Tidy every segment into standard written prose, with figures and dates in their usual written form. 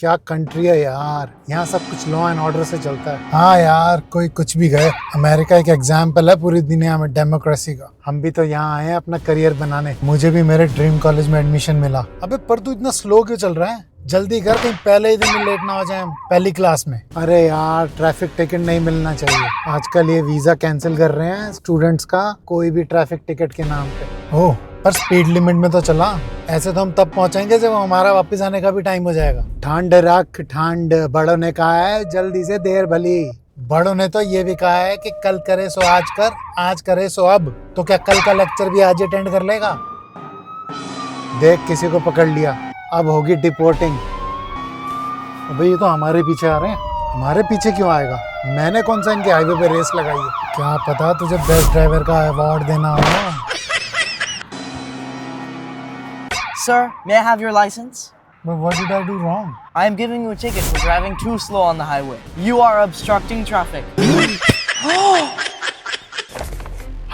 क्या कंट्री है यार, यहाँ सब कुछ लॉ एंड ऑर्डर से चलता है। हाँ यार, कोई कुछ भी गए, अमेरिका एक एग्जाम्पल है पूरी दुनिया में डेमोक्रेसी का। हम भी तो यहाँ आए हैं अपना करियर बनाने। मुझे भी मेरे ड्रीम कॉलेज में एडमिशन मिला। अबे पर तू इतना स्लो क्यों चल रहा है? जल्दी कर, कहीं पहले ही दिन में लेट ना हो जाए हम पहली क्लास में। अरे यार, ट्रैफिक टिकट नहीं मिलना चाहिए। आजकल ये वीजा कैंसिल कर रहे हैं स्टूडेंट्स का, कोई भी ट्रैफिक टिकट के नाम पे। ओह, पर स्पीड लिमिट में तो चला। ऐसे तो हम तब पहुंचेंगे जब हमारा वापस आने का भी टाइम हो जाएगा। ठंड रख ठंड, बड़ों ने कहा है जल्दी से देर भली। बड़ों ने तो ये भी कहा है कि कल करे सो आज कर, आज करे सो अब। तो क्या कल का लेक्चर भी आज अटेंड कर लेगा? देख, किसी को पकड़ लिया, अब होगी डिपोर्टिंग। अबे ये तो हमारे पीछे आ रहे हैं। हमारे पीछे क्यों आएगा? मैंने कौन सा इनके हाईवे पे रेस लगाई है? क्या पता तुझे बेस्ट ड्राइवर का अवार्ड देना हो। Sir, may I have your license? But what did I do wrong? I am giving you a ticket for driving too slow on the highway. You are obstructing traffic.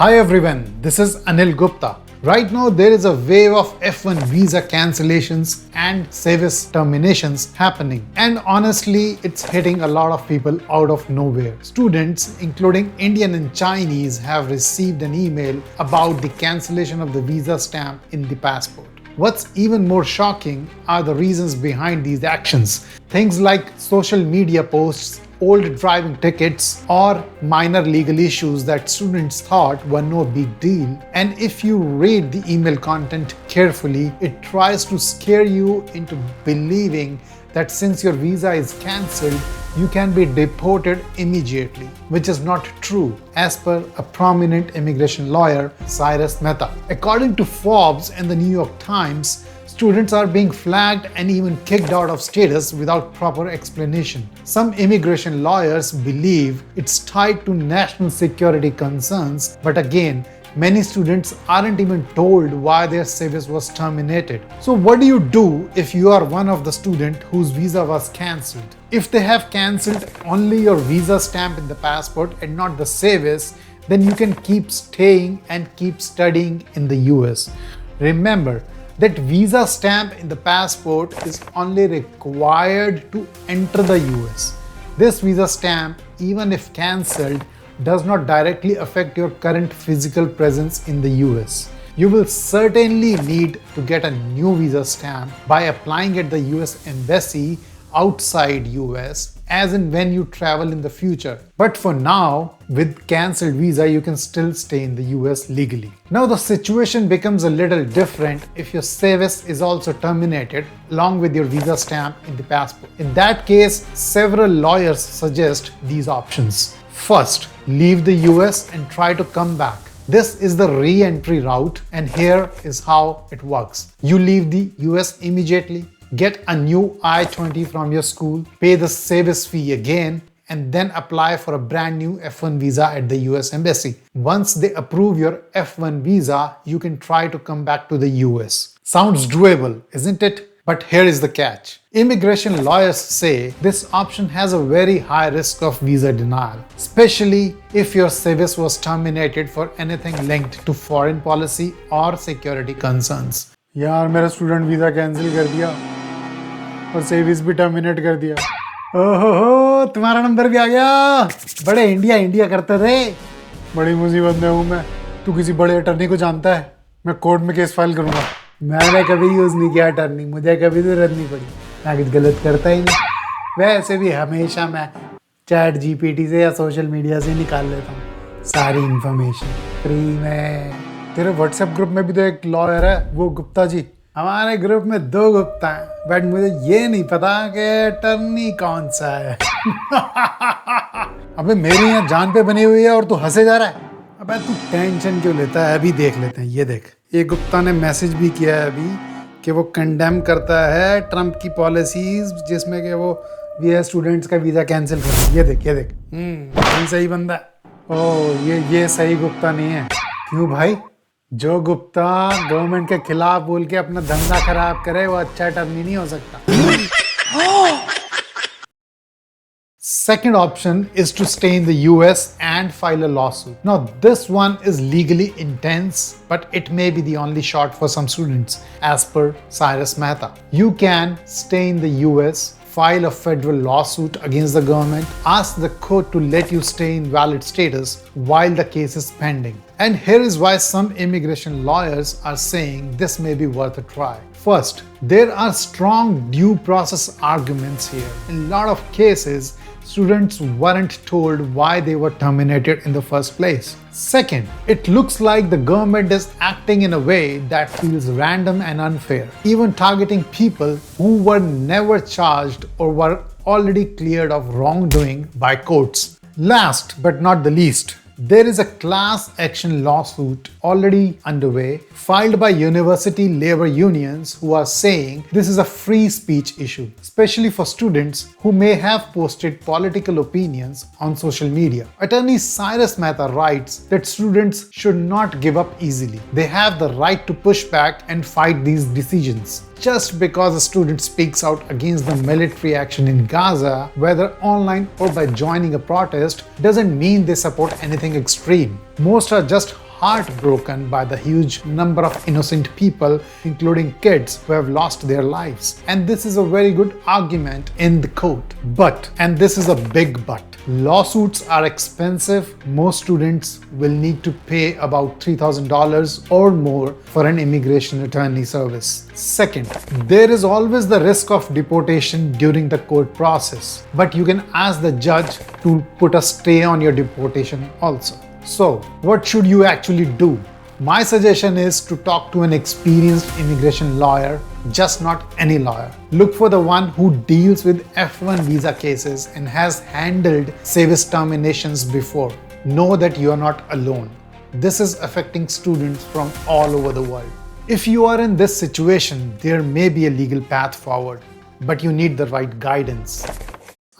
Hi everyone, this is Anil Gupta. Right now there is a wave of F-1 visa cancellations and SEVIS terminations happening. And honestly, it's hitting a lot of people out of nowhere. Students, including Indian and Chinese, have received an email about the cancellation of the visa stamp in the passport. What's even more shocking are the reasons behind these actions. Things like social media posts, old driving tickets, or minor legal issues that students thought were no big deal. And if you read the email content carefully, it tries to scare you into believing that since your visa is cancelled, you can be deported immediately, which is not true, as per a prominent immigration lawyer, Cyrus Mehta. According to Forbes and the New York Times, students are being flagged and even kicked out of status without proper explanation. Some immigration lawyers believe it's tied to national security concerns, but again, many students aren't even told why their SEVIS was terminated. So what do you do if you are one of the students whose visa was cancelled? If they have cancelled only your visa stamp in the passport and not the SEVIS, then you can keep staying and keep studying in the US. Remember that visa stamp in the passport is only required to enter the US. This visa stamp, even if cancelled, does not directly affect your current physical presence in the US. You will certainly need to get a new visa stamp by applying at the US Embassy outside US as in when you travel in the future. But for now, with cancelled visa, you can still stay in the US legally. Now the situation becomes a little different if your SEVIS is also terminated along with your visa stamp in the passport. In that case, several lawyers suggest these options. First, leave the US and try to come back. This is the re-entry route, and here is how it works. You leave the US immediately, get a new I-20 from your school, pay the SEVIS fee again, and then apply for a brand new F-1 visa at the US Embassy. Once they approve your F-1 visa, you can try to come back to the US. Sounds doable, isn't it? But here is the catch. Immigration lawyers say this option has a very high risk of visa denial, especially if your SEVIS was terminated for anything linked to foreign policy or security concerns. यार, मेरा student visa cancel कर दिया और SEVIS भी terminate कर दिया। ओहो, तुम्हारा नंबर भी आ गया। बड़े इंडिया इंडिया करते थे। बड़ी मुसीबत में हूँ मैं। तू किसी बड़े अटर्नी को जानता है? मैं कोर्ट में केस फाइल करूँगा। मैंने कभी यूज़ नहीं किया अटर्नी, मुझे कभी जरूरत नहीं पड़ी। मैं कुछ गलत करता ही नहीं। वैसे भी हमेशा मैं चैट जीपीटी से या सोशल मीडिया से निकाल लेता हूँ सारी इंफॉर्मेशन फ्री में। तेरे व्हाट्सएप ग्रुप में भी तो एक लॉयर है, वो गुप्ता जी। हमारे ग्रुप में 2 गुप्ता हैं, बट मुझे ये नहीं पता कि अटर्नी कौन सा है। अबे मेरी यहाँ जान पे बनी हुई है और तू हंसे जा रहा है। अबे तू टेंशन क्यों लेता है? अभी देख लेते हैं। ये देख, ये गुप्ता ने मैसेज भी किया है अभी कि वो कंडेम करता है ट्रम्प की पॉलिसीज जिसमें कि वो वीएस स्टूडेंट्स का वीज़ा कैंसिल कर। ये देख, ये देख, ये सही बंदा है। ओह, ये सही गुप्ता नहीं है। क्यों भाई? जो गुप्ता गवर्नमेंट के खिलाफ बोल के अपना धंधा खराब करे वो अच्छा अटर्नी नहीं हो सकता। Second option is to stay in the US and file a lawsuit. Now this one is legally intense, but it may be the only shot for some students as per Cyrus Mehta. You can stay in the US, file a federal lawsuit against the government, ask the court to let you stay in valid status while the case is pending. And here is why some immigration lawyers are saying this may be worth a try. First, there are strong due process arguments here. In a lot of cases, students weren't told why they were terminated in the first place. Second, it looks like the government is acting in a way that feels random and unfair, even targeting people who were never charged or were already cleared of wrongdoing by courts. Last but not the least, there is a class action lawsuit already underway filed by university labor unions who are saying this is a free speech issue, especially for students who may have posted political opinions on social media. Attorney Cyrus Mehta writes that students should not give up easily. They have the right to push back and fight these decisions. Just because a student speaks out against the military action in Gaza, whether online or by joining a protest, doesn't mean they support anything extreme. Most are just heartbroken by the huge number of innocent people, including kids, who have lost their lives. And this is a very good argument in the court. But, and this is a big but, lawsuits are expensive. Most students will need to pay about $3,000 or more for an immigration attorney service. Second, there is always the risk of deportation during the court process, but you can ask the judge to put a stay on your deportation also. So, what should you actually do? My suggestion is to talk to an experienced immigration lawyer, just not any lawyer. Look for the one who deals with F-1 visa cases and has handled SEVIS terminations before. Know that you are not alone. This is affecting students from all over the world. If you are in this situation, there may be a legal path forward, but you need the right guidance.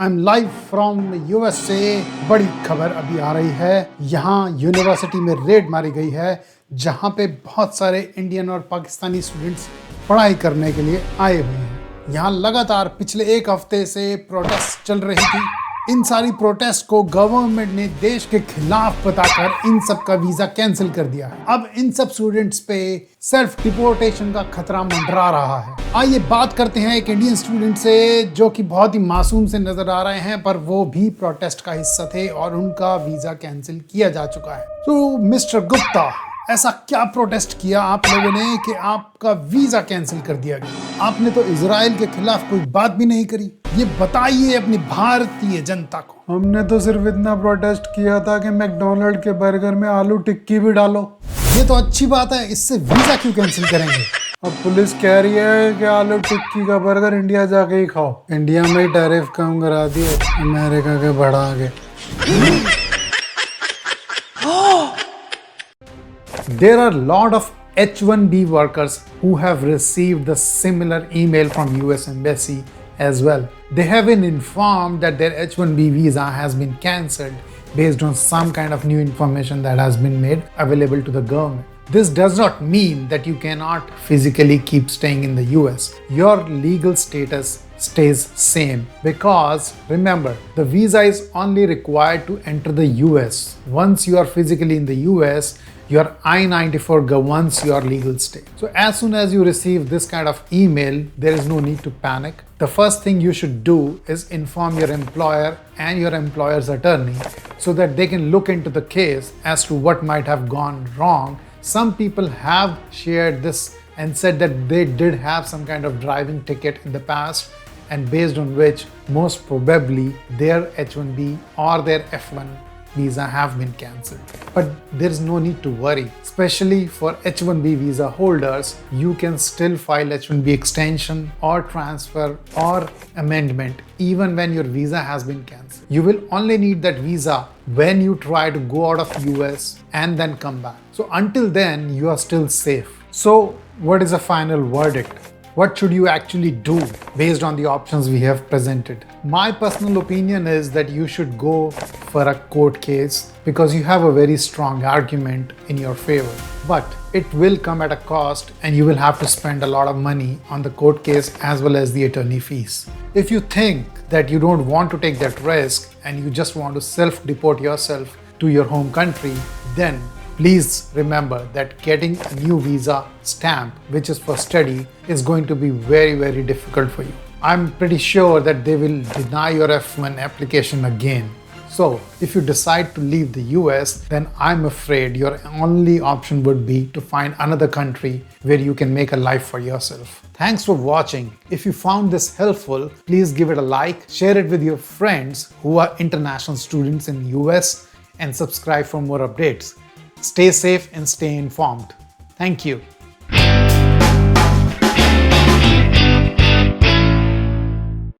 I'm live from USA. बड़ी खबर अभी आ रही है। यहाँ university में red मारी गई है, जहाँ पे बहुत सारे इंडियन और पाकिस्तानी स्टूडेंट्स पढ़ाई करने के लिए आए हुए हैं। यहाँ लगातार पिछले एक हफ्ते से प्रोटेस्ट चल रही थी। इन सारी प्रोटेस्ट को गवर्नमेंट ने देश के खिलाफ बताकर इन सब का वीजा कैंसिल कर दिया है। अब इन सब स्टूडेंट्स पे सेल्फ डिपोर्टेशन का खतरा मंडरा रहा है। आइए बात करते हैं एक इंडियन स्टूडेंट से जो कि बहुत ही मासूम से नजर आ रहे हैं, पर वो भी प्रोटेस्ट का हिस्सा थे और उनका वीजा कैंसिल किया जा चुका है। तो मिस्टर गुप्ता, ऐसा क्या प्रोटेस्ट किया आप लोगों ने कि आपका वीजा कैंसिल कर दिया गया? आपने तो इजराइल के खिलाफ कोई बात भी नहीं करी। ये बताइए अपनी भारतीय जनता को। हमने तो सिर्फ इतना प्रोटेस्ट किया था कि मैकडोनल्ड के बर्गर में आलू टिक्की भी डालो। ये तो अच्छी बात है, इससे वीजा क्यों कैंसिल करेंगे? अब पुलिस कह रही है कि आलू टिक्की का बर्गर इंडिया जाके ही खाओ। इंडिया में ही टैरिफ कम करा दिए, अमेरिका के बढ़ा के। There are a lot of H-1B workers who have received the similar email from US Embassy as well. They have been informed that their H-1B visa has been cancelled based on some kind of new information that has been made available to the government. This does not mean that you cannot physically keep staying in the US. Your legal status stays same because remember, the visa is only required to enter the US. Once you are physically in the US, your I-94 governs your legal stay. So as soon as you receive this kind of email, there is no need to panic. The first thing you should do is inform your employer and your employer's attorney so that they can look into the case as to what might have gone wrong. Some people have shared this and said that they did have some kind of driving ticket in the past, and based on which most probably their H-1B or their F-1 visa have been cancelled. But there is no need to worry. Especially for H-1B visa holders, you can still file H-1B extension or transfer or amendment even when your visa has been cancelled. You will only need that visa when you try to go out of US and then come back. So until then, you are still safe. So what is the final verdict? What should you actually do based on the options we have presented? My personal opinion is that you should go for a court case because you have a very strong argument in your favor. But it will come at a cost and you will have to spend a lot of money on the court case as well as the attorney fees. If you think that you don't want to take that risk and you just want to self-deport yourself to your home country, then please remember that getting a new visa stamp, which is for study, is going to be very, very difficult for you. I'm pretty sure that they will deny your F1 application again. So, if you decide to leave the US, then I'm afraid your only option would be to find another country where you can make a life for yourself. Thanks for watching. If you found this helpful, please give it a like, share it with your friends who are international students in the US, and subscribe for more updates. Stay safe and stay informed. Thank you.